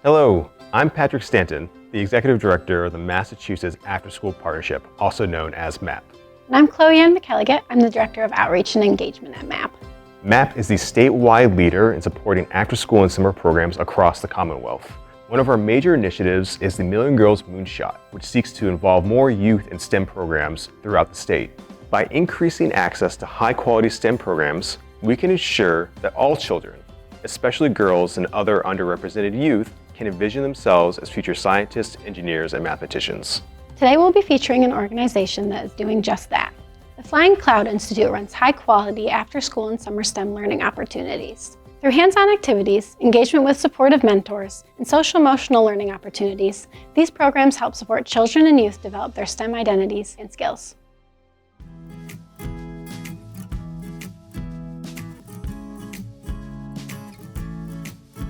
Hello, I'm Patrick Stanton, the Executive Director of the Massachusetts Afterschool Partnership, also known as MAP. And I'm Chloe Ann McElligott. I'm the Director of Outreach and Engagement at MAP. MAP is the statewide leader in supporting after-school and summer programs across the Commonwealth. One of our major initiatives is the Million Girls Moonshot, which seeks to involve more youth in STEM programs throughout the state. By increasing access to high-quality STEM programs, we can ensure that all children, especially girls and other underrepresented youth, can envision themselves as future scientists, engineers, and mathematicians. Today we'll be featuring an organization that is doing just that. The Flying Cloud Institute runs high-quality after-school and summer STEM learning opportunities. Through hands-on activities, engagement with supportive mentors, and social-emotional learning opportunities, these programs help support children and youth develop their STEM identities and skills.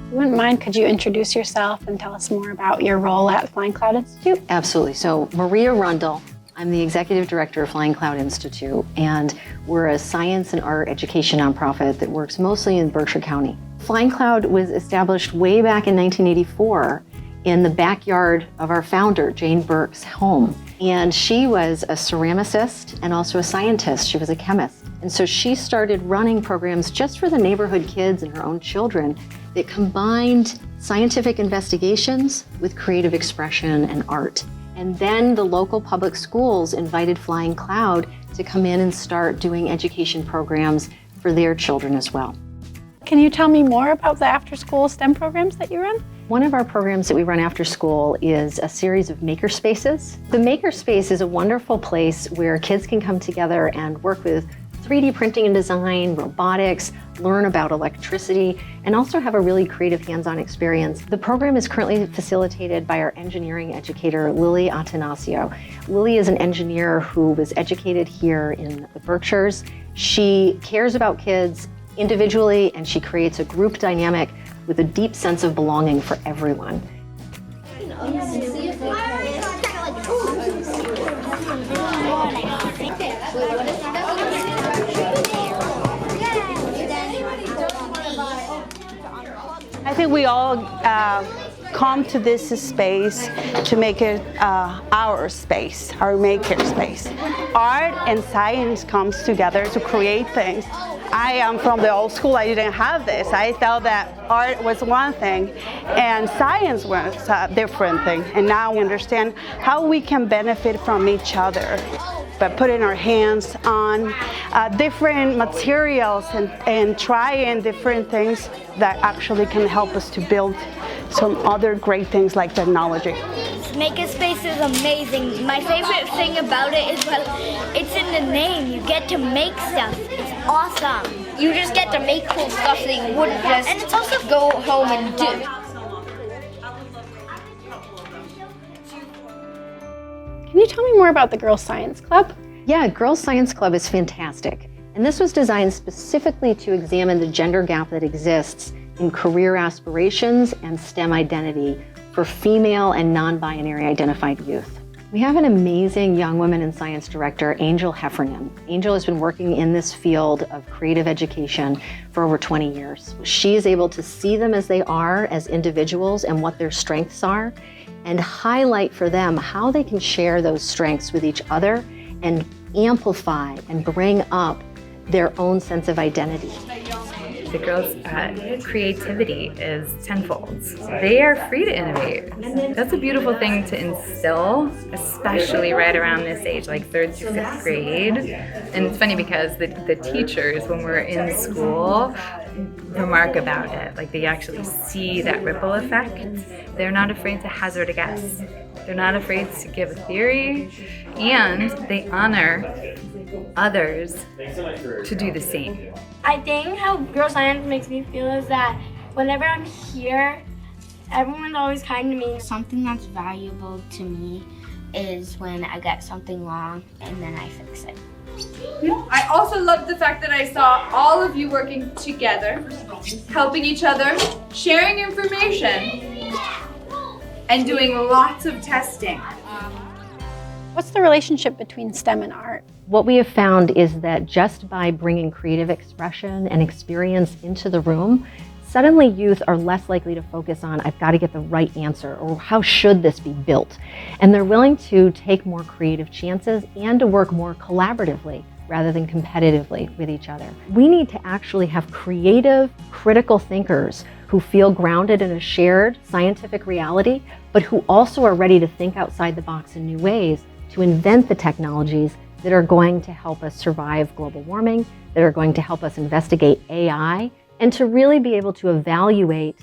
If you wouldn't mind, could you introduce yourself and tell us more about your role at Flying Cloud Institute? Absolutely. So Maria Rundle, I'm the Executive Director of Flying Cloud Institute, and we're a science and art education nonprofit that works mostly in Berkshire County. Flying Cloud was established way back in 1984 in the backyard of our founder, Jane Burke's home. And she was a ceramicist and also a scientist. She was a chemist. And so she started running programs just for the neighborhood kids and her own children that combined scientific investigations with creative expression and art. And then the local public schools invited Flying Cloud to come in and start doing education programs for their children as well. Can you tell me more about the after-school STEM programs that you run? One of our programs that we run after school is a series of makerspaces. The makerspace is a wonderful place where kids can come together and work with 3D printing and design, robotics, learn about electricity, and also have a really creative hands-on experience. The program is currently facilitated by our engineering educator, Lily Atanasio. Lily is an engineer who was educated here in the Berkshires. She cares about kids individually, and she creates a group dynamic with a deep sense of belonging for everyone. I think we all come to this space to make it our space, our maker space. Art and science comes together to create things. I am from the old school. I didn't have this. I thought that art was one thing and science was a different thing. And now we understand how we can benefit from each other by putting our hands on different materials and trying different things that actually can help us to build some other great things like technology. Makerspace is amazing. My favorite thing about it is, well, it's in the name. You get to make stuff. It's awesome. You just get to make cool stuff that you wouldn't just and it's also go home and do. Can you tell me more about the Girls Science Club? Yeah, Girls Science Club is fantastic. And this was designed specifically to examine the gender gap that exists in career aspirations and STEM identity for female and non-binary identified youth. We have an amazing young woman in science director, Angel Heffernan. Angel has been working in this field of creative education for over 20 years. She is able to see them as they are as individuals and what their strengths are, and highlight for them how they can share those strengths with each other and amplify and bring up their own sense of identity. The girls' creativity is tenfold. They are free to innovate. That's a beautiful thing to instill, especially right around this age, like 3rd through 5th grade. And it's funny because the teachers, when we're in school, remark about it. Like they actually see that ripple effect. They're not afraid to hazard a guess. They're not afraid to give a theory, and they honor others to do the same. I think how Girl Science makes me feel is that whenever I'm here, everyone's always kind to me. Something that's valuable to me is when I get something wrong and then I fix it. I also loved the fact that I saw all of you working together, helping each other, sharing information, and doing lots of testing. What's the relationship between STEM and art? What we have found is that just by bringing creative expression and experience into the room, suddenly youth are less likely to focus on, I've got to get the right answer, or how should this be built? And they're willing to take more creative chances and to work more collaboratively rather than competitively with each other. We need to actually have creative, critical thinkers who feel grounded in a shared scientific reality, but who also are ready to think outside the box in new ways to invent the technologies that are going to help us survive global warming, that are going to help us investigate AI, and to really be able to evaluate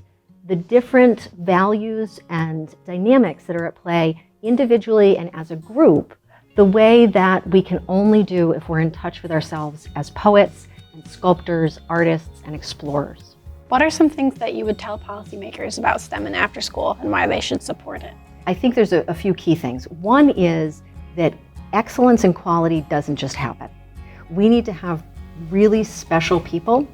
the different values and dynamics that are at play individually and as a group, the way that we can only do if we're in touch with ourselves as poets and sculptors, artists, and explorers. What are some things that you would tell policymakers about STEM and after school and why they should support it? I think there's a few key things. One is that excellence and quality doesn't just happen. We need to have really special people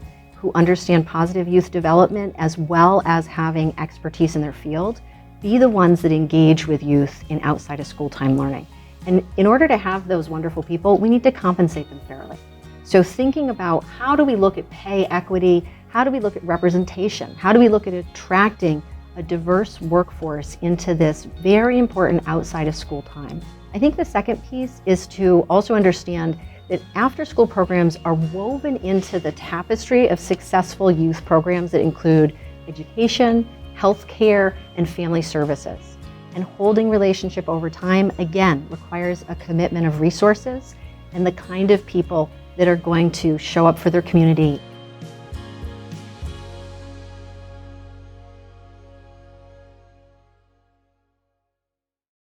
who understand positive youth development as well as having expertise in their field be the ones that engage with youth in outside of school time learning. And in order to have those wonderful people, we need to compensate them fairly. So thinking about how do we look at pay equity, how do we look at representation, how do we look at attracting a diverse workforce into this very important outside of school time. I think the second piece is to also understand that after-school programs are woven into the tapestry of successful youth programs that include education, healthcare, and family services. And holding relationship over time, again, requires a commitment of resources and the kind of people that are going to show up for their community